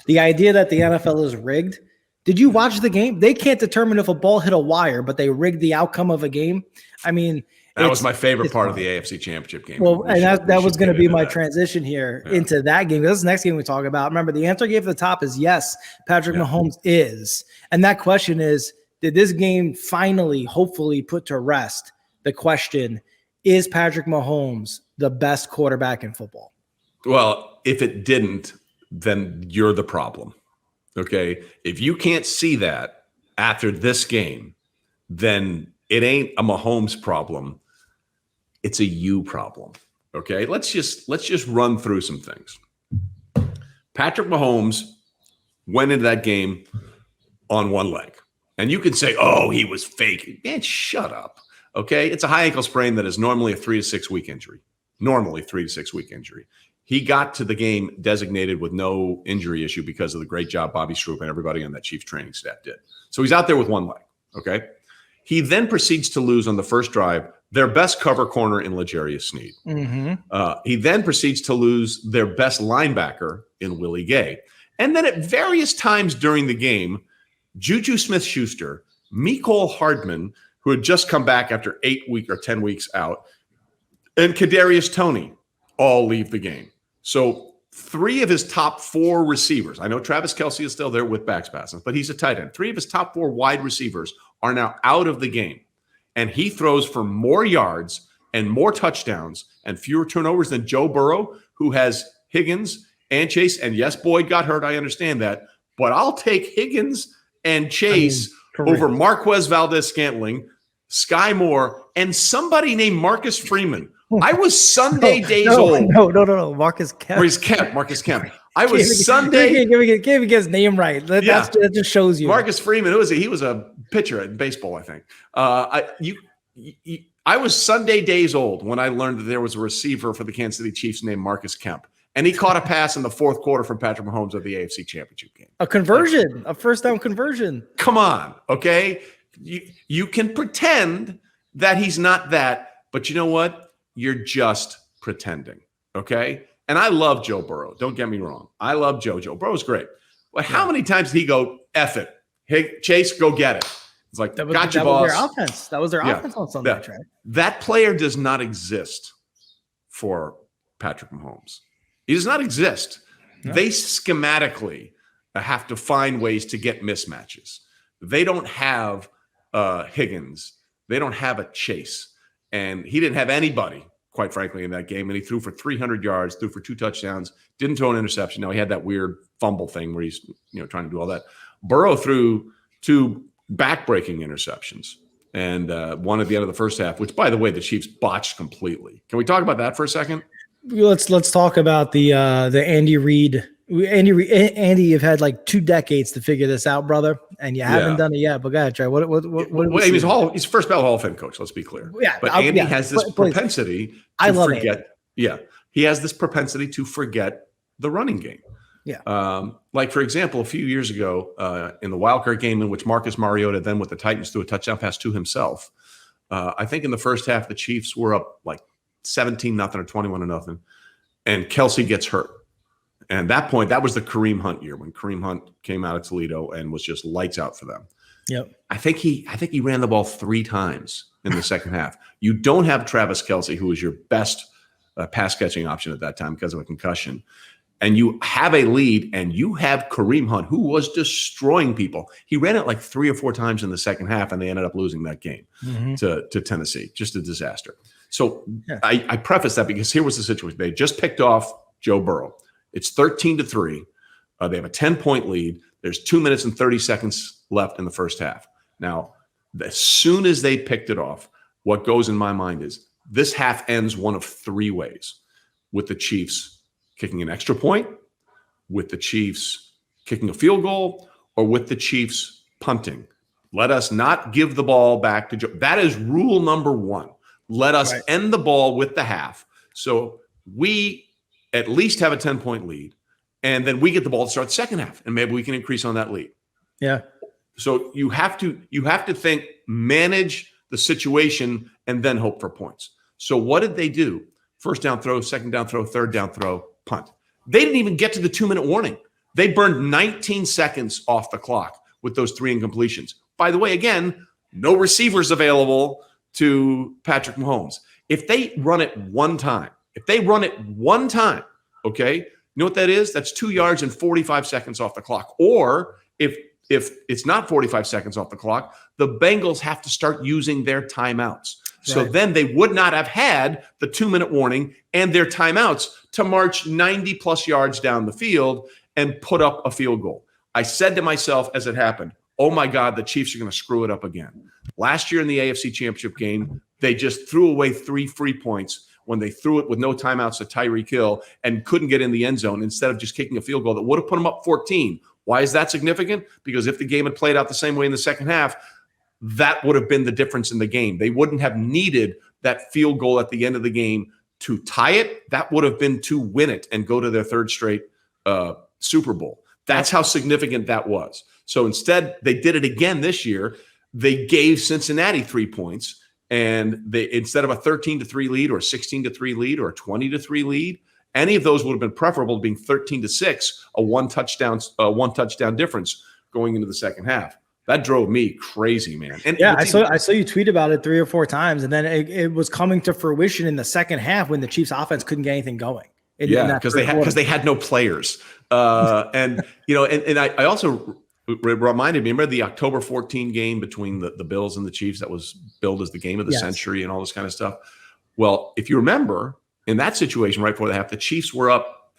The idea that the NFL is rigged. Did you watch the game? They can't determine if a ball hit a wire, but they rigged the outcome of a game. I mean, that was my favorite part of the AFC Championship game. Well, and that was going to be my transition here into that game. This is the next game we talk about. Remember, the answer I gave at the top is yes, Patrick Mahomes is. And that question is, did this game finally, hopefully, put to rest the question, is Patrick Mahomes the best quarterback in football? Well, if it didn't, then you're the problem. Okay? If you can't see that after this game, then it ain't a Mahomes problem. It's a you problem. Okay? Let's just run through some things. Patrick Mahomes went into that game on one leg. And you can say, oh, he was fake. Man, shut up. Okay? It's a high ankle sprain that is normally a 3 to 6 week injury. Normally 3 to 6 week injury. He got to the game designated with no injury issue because of the great job Bobby Stroup and everybody on that Chiefs training staff did. So he's out there with one leg. Okay? He then proceeds to lose on the first drive their best cover corner in L'Jarius Sneed. Mm-hmm. He then proceeds to lose their best linebacker in Willie Gay. And then at various times during the game, Juju Smith-Schuster, Mecole Hardman, who had just come back after 8 weeks or 10 weeks out, and Kadarius Toney all leave the game. So 3 of his top 4 receivers, I know Travis Kelce is still there with back spasms, but he's a tight end. 3 of his top 4 wide receivers are now out of the game. And he throws for more yards and more touchdowns and fewer turnovers than Joe Burrow, who has Higgins and Chase. And yes, Boyd got hurt. I understand that. But I'll take Higgins and Chase over Marquez Valdez-Scantling, Sky Moore, and somebody named Marcus Freeman. I was Sunday days old. No. Marcus Kemp. Or he's Kemp. Marcus Kemp. I was Sunday. Give me his name right. That just shows you. Marcus Freeman. Who was he? He was a pitcher in baseball, I think. I was Sunday days old when I learned that there was a receiver for the Kansas City Chiefs named Marcus Kemp. And he caught a pass in the fourth quarter from Patrick Mahomes of the AFC Championship game. A conversion, a first down conversion. Come on, okay? You can pretend that he's not that, but you know what? You're just pretending, okay? And I love Joe Burrow. Don't get me wrong. I love Joe. Joe Burrow's great. But how many times did he go, F it? Hey, Chase, go get it. It's like, gotcha, boss. That was their offense. That was their offense on Sunday, Trey. That player does not exist for Patrick Mahomes. He does not exist. No. They schematically have to find ways to get mismatches. They don't have Higgins. They don't have a Chase. And he didn't have anybody, quite frankly, in that game. And he threw for 300 yards, threw for 2 touchdowns, didn't throw an interception. Now, he had that weird fumble thing where he's trying to do all that. Burrow threw 2 back-breaking interceptions and one at the end of the first half, which, by the way, the Chiefs botched completely. Can we talk about that for a second? Let's talk about the Andy Reid. Andy, you've had like 2 decades to figure this out, brother, and you haven't done it yet. But go ahead, Trey. He's first ballot Hall of Fame coach. Let's be clear. Yeah, but Andy has this propensity to forget. It. Yeah, he has this propensity to forget the running game. Yeah. Like for example, a few years ago, in the wildcard game in which Marcus Mariota then with the Titans threw a touchdown pass to himself. I think in the first half the Chiefs were up like 17-0 or 21-0, and Kelce gets hurt. And at that point, that was the Kareem Hunt year when Kareem Hunt came out of Toledo and was just lights out for them. Yep. I think he ran the ball 3 times in the second half. You don't have Travis Kelce, who was your best pass catching option at that time because of a concussion. And you have a lead, and you have Kareem Hunt, who was destroying people. He ran it like 3 or 4 times in the second half, and they ended up losing that game to Tennessee. Just a disaster. So I preface that because here was the situation. They just picked off Joe Burrow. It's 13-3. They have a 10-point lead. There's 2 minutes and 30 seconds left in the first half. Now, as soon as they picked it off, what goes in my mind is this half ends one of 3 ways, with the Chiefs kicking an extra point, with the Chiefs kicking a field goal, or with the Chiefs punting. Let us not give the ball back to Joe. That is rule number 1. Let us end the ball with the half. So we at least have a 10-point lead, and then we get the ball to start the second half, and maybe we can increase on that lead. Yeah. So you have to think, manage the situation, and then hope for points. So what did they do? First down throw, second down throw, third down throw, punt. They didn't even get to the 2-minute warning. They burned 19 seconds off the clock with those 3 incompletions. By the way, again, no receivers available to Patrick Mahomes. If they run it one time, okay, you know what that is? That's 2 yards and 45 seconds off the clock. Or if it's not 45 seconds off the clock, the Bengals have to start using their timeouts. So then they would not have had the 2-minute warning and their timeouts to march 90 plus yards down the field and put up a field goal. I said to myself as it happened, oh my God, the Chiefs are going to screw it up again. Last year in the AFC Championship game, they just threw away 3 free points when they threw it with no timeouts to Tyreek Hill and couldn't get in the end zone instead of just kicking a field goal that would have put them up 14. Why is that significant? Because if the game had played out the same way in the second half, that would have been the difference in the game. They wouldn't have needed that field goal at the end of the game to tie it. That would have been to win it and go to their 3rd straight Super Bowl. That's how significant that was. So instead, they did it again this year. They gave Cincinnati 3 points, and they, instead of a 13-3 lead or a 16-3 lead or a 20-3 lead, any of those would have been preferable to being 13-6, a one touchdown difference going into the second half. That drove me crazy, man. And yeah, I saw you tweet about it 3 or 4 times, and then it was coming to fruition in the second half when the Chiefs offense couldn't get anything going. Because they had no players. And I also reminded me, remember the October 14 game between the Bills and the Chiefs that was billed as the game of the century and all this kind of stuff? Well, if you remember, in that situation right before the half, the Chiefs were up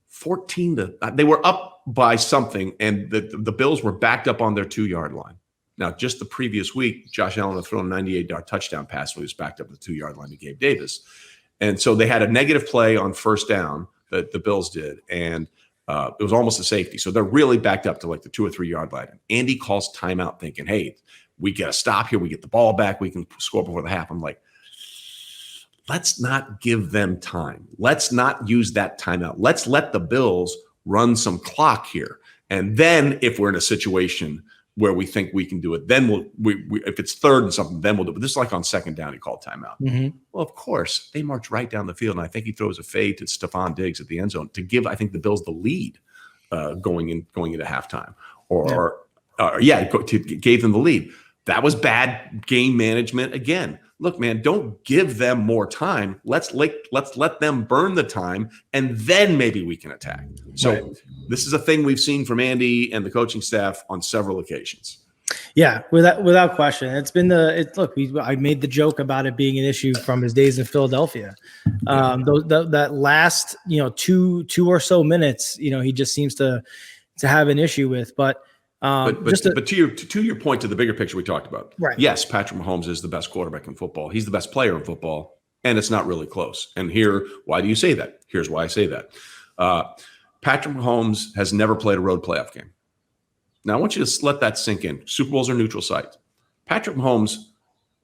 14 they were up by something, and the Bills were backed up on their 2-yard line. Now, just the previous week, Josh Allen had thrown a 98-yard touchdown pass when he was backed up at the 2-yard line to Gabe Davis. And so they had a negative play on first down that the Bills did, and it was almost a safety. So they're really backed up to like the 2 or 3 yard line. And Andy calls timeout thinking, hey, we get a stop here. We get the ball back. We can score before the half. I'm like, let's not give them time. Let's not use that timeout. Let's let the Bills run some clock here. And then if we're in a situation where we think we can do it, then if it's 3rd and something, then we'll do it. But this is like on 2nd down, he called timeout. Mm-hmm. Well, of course, they march right down the field, and I think he throws a fade to Stephon Diggs at the end zone to give, I think, the Bills the lead going into halftime. Gave them the lead. That was bad game management again. Look, man, don't give them more time. Let's let them burn the time, and then maybe we can attack. So This is a thing we've seen from Andy and the coaching staff on several occasions. Yeah, without question. It's been I made the joke about it being an issue from his days in Philadelphia. That last, 2 or so minutes, he just seems to have an issue with, but to your point, to the bigger picture we talked about, right? Yes, Patrick Mahomes is the best quarterback in football. He's the best player in football, and it's not really close. And why do you say that? Here's why I say that. Patrick Mahomes has never played a road playoff game. Now, I want you to let that sink in. Super Bowls are neutral sites. Patrick Mahomes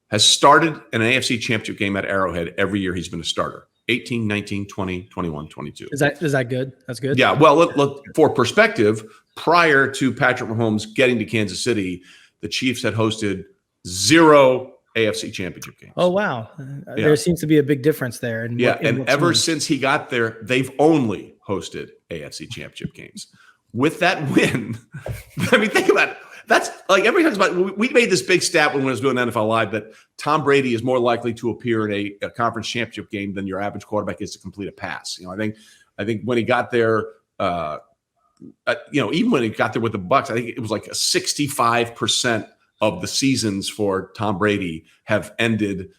has started an AFC Championship game at Arrowhead every year he's been a starter. 18, 19, 20, 21, 22. Is that good? That's good? Yeah, well, look, for perspective, prior to Patrick Mahomes getting to Kansas City, the Chiefs had hosted 0 AFC Championship games. Oh, wow. There seems to be a big difference there. And ever since he got there, they've only hosted AFC Championship games. With that win, I mean, think about it. That's like everybody talks about. We made this big stat when I was doing NFL Live that Tom Brady is more likely to appear in a conference championship game than your average quarterback is to complete a pass. I think when he got there, even when he got there with the Bucs, I think it was like a 65% of the seasons for Tom Brady have ended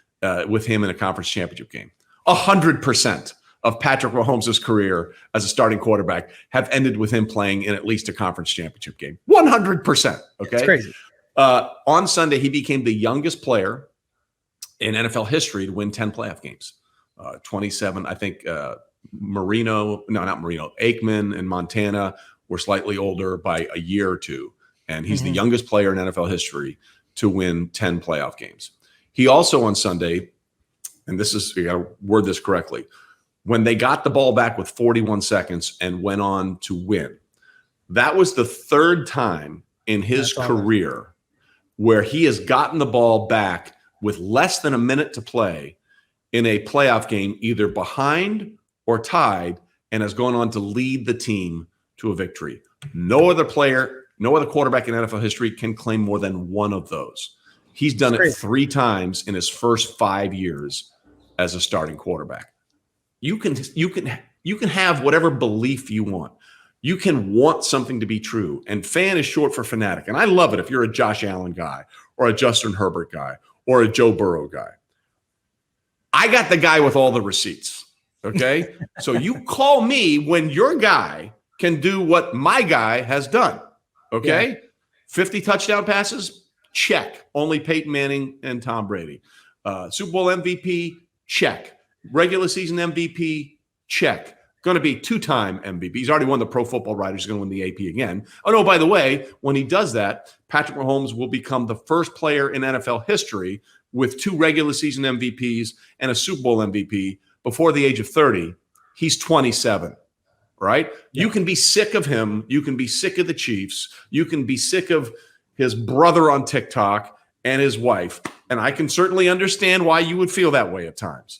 with him in a conference championship game. 100% of Patrick Mahomes' career as a starting quarterback have ended with him playing in at least a conference championship game. 100%. Okay. It's crazy. On Sunday, he became the youngest player in NFL history to win 10 playoff games. 27, I think Aikman and Montana were slightly older by a year or two. And he's the youngest player in NFL history to win 10 playoff games. He also on Sunday, and you got to word this correctly, when they got the ball back with 41 seconds and went on to win, that was the 3rd time in his career where he has gotten the ball back with less than a minute to play in a playoff game, either behind or tied, and has gone on to lead the team to a victory. No other player, no other quarterback in NFL history can claim more than one of those. He's done it 3 times in his first 5 years as a starting quarterback. You can have whatever belief you want. You can want something to be true. And fan is short for fanatic. And I love it if you're a Josh Allen guy or a Justin Herbert guy or a Joe Burrow guy. I got the guy with all the receipts. Okay? So you call me when your guy can do what my guy has done. Okay? Yeah. 50 touchdown passes? Check. Only Peyton Manning and Tom Brady. Super Bowl MVP? Check. Regular season MVP? Check. Going to be 2-time MVP. He's already won the Pro Football Writers. He's going to win the AP again. Oh, no, by the way, when he does that, Patrick Mahomes will become the first player in NFL history with 2 regular season MVPs and a Super Bowl MVP before the age of 30. He's 27, right? Yeah. You can be sick of him. You can be sick of the Chiefs. You can be sick of his brother on TikTok and his wife. And I can certainly understand why you would feel that way at times.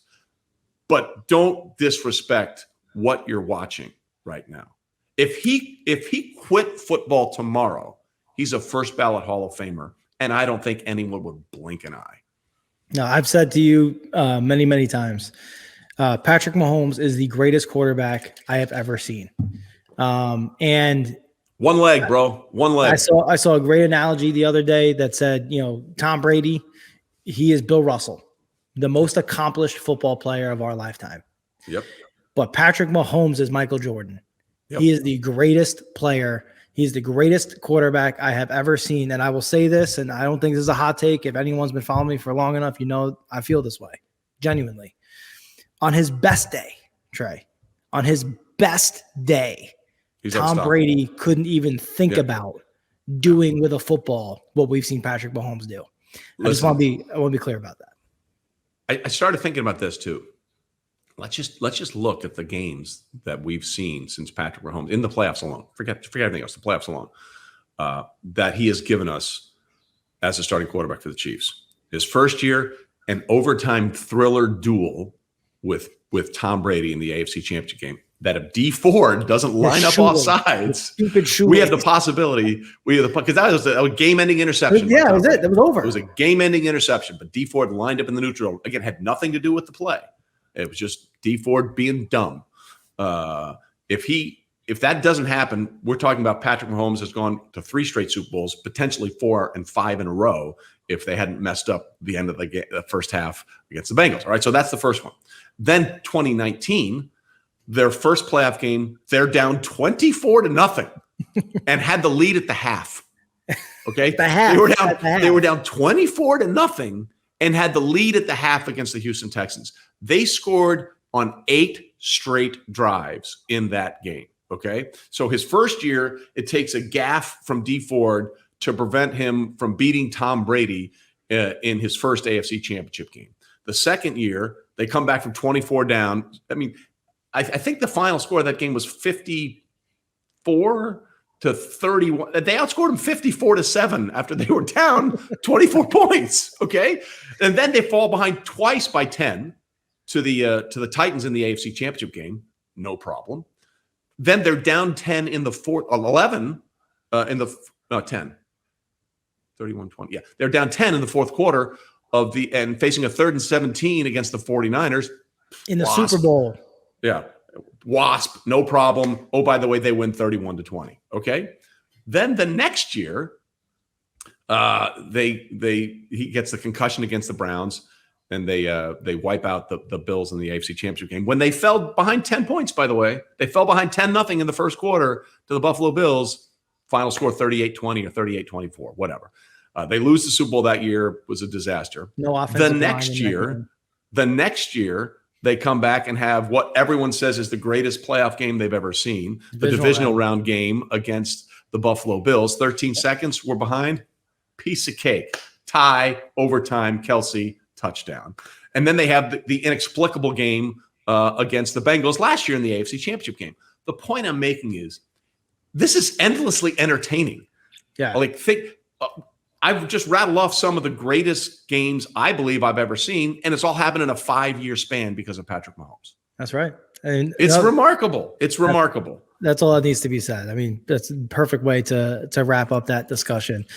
But don't disrespect what you're watching right now. If he quit football tomorrow, he's a first ballot Hall of Famer. And I don't think anyone would blink an eye. No, I've said to you many, many times, Patrick Mahomes is the greatest quarterback I have ever seen. And one leg, bro. One leg. I saw a great analogy the other day that said, Tom Brady, he is Bill Russell, the most accomplished football player of our lifetime. Yep. But Patrick Mahomes is Michael Jordan. Yep. He is the greatest player. He's the greatest quarterback I have ever seen. And I will say this, and I don't think this is a hot take. If anyone's been following me for long enough, I feel this way, genuinely. On his best day, Trey, on his best day, Tom Brady couldn't even think about doing with a football what we've seen Patrick Mahomes do. I want to be clear about that. I started thinking about this too. Let's just look at the games that we've seen since Patrick Mahomes in the playoffs alone. Forget everything else. The playoffs alone that he has given us as a starting quarterback for the Chiefs. His first year, an overtime thriller duel with Tom Brady in the AFC Championship game. That if D Ford doesn't line up off sides, we have the possibility. Because that was a game-ending interception. Yeah, it was it. It was over. It was a game-ending interception, but D Ford lined up in the neutral. Again, had nothing to do with the play. It was just D Ford being dumb. If that doesn't happen, we're talking about Patrick Mahomes has gone to 3 straight Super Bowls, potentially 4 and 5 in a row if they hadn't messed up the end of the first half against the Bengals. All right, so that's the first one. Then 2019, their first playoff game, they're down 24-0 and had the lead at the half. Okay, They were down 24-0 and had the lead at the half against the Houston Texans. They scored on 8 straight drives in that game. Okay. So his first year, it takes a gaffe from D Ford to prevent him from beating Tom Brady in his first AFC Championship game. The second year, they come back from 24 down. I mean, I think the final score of that game was 54-31. They outscored them 54-7 after they were down 24 points. Okay. And then they fall behind twice by 10 to the Titans in the AFC Championship game. No problem. Then they're down 10 in the fourth, 11 in the 10, 31-20. Yeah, they're down 10 in the fourth quarter and facing a 3rd and 17 against the 49ers in the Super Bowl. Yeah, Wasp, no problem. Oh, by the way, they win 31-20. Okay, then the next year, he gets the concussion against the Browns. And they wipe out the Bills in the AFC Championship game. When they fell behind 10 points, by the way, they fell behind 10-0 in the first quarter to the Buffalo Bills. Final score 38-20 or 38-24, whatever. They lose the Super Bowl that year. It was a disaster. No offense. The next year, they come back and have what everyone says is the greatest playoff game they've ever seen. The divisional round game against the Buffalo Bills. 13 seconds, we're behind. Piece of cake. Tie, overtime, Kelsey, touchdown. And then they have the inexplicable game against the Bengals last year in the AFC Championship game. The point I'm making is this is endlessly entertaining. Yeah. I've just rattled off some of the greatest games I believe I've ever seen, and it's all happened in a 5-year span because of Patrick Mahomes. That's right. And it's remarkable. It's remarkable. That's all that needs to be said. I mean, that's the perfect way to wrap up that discussion.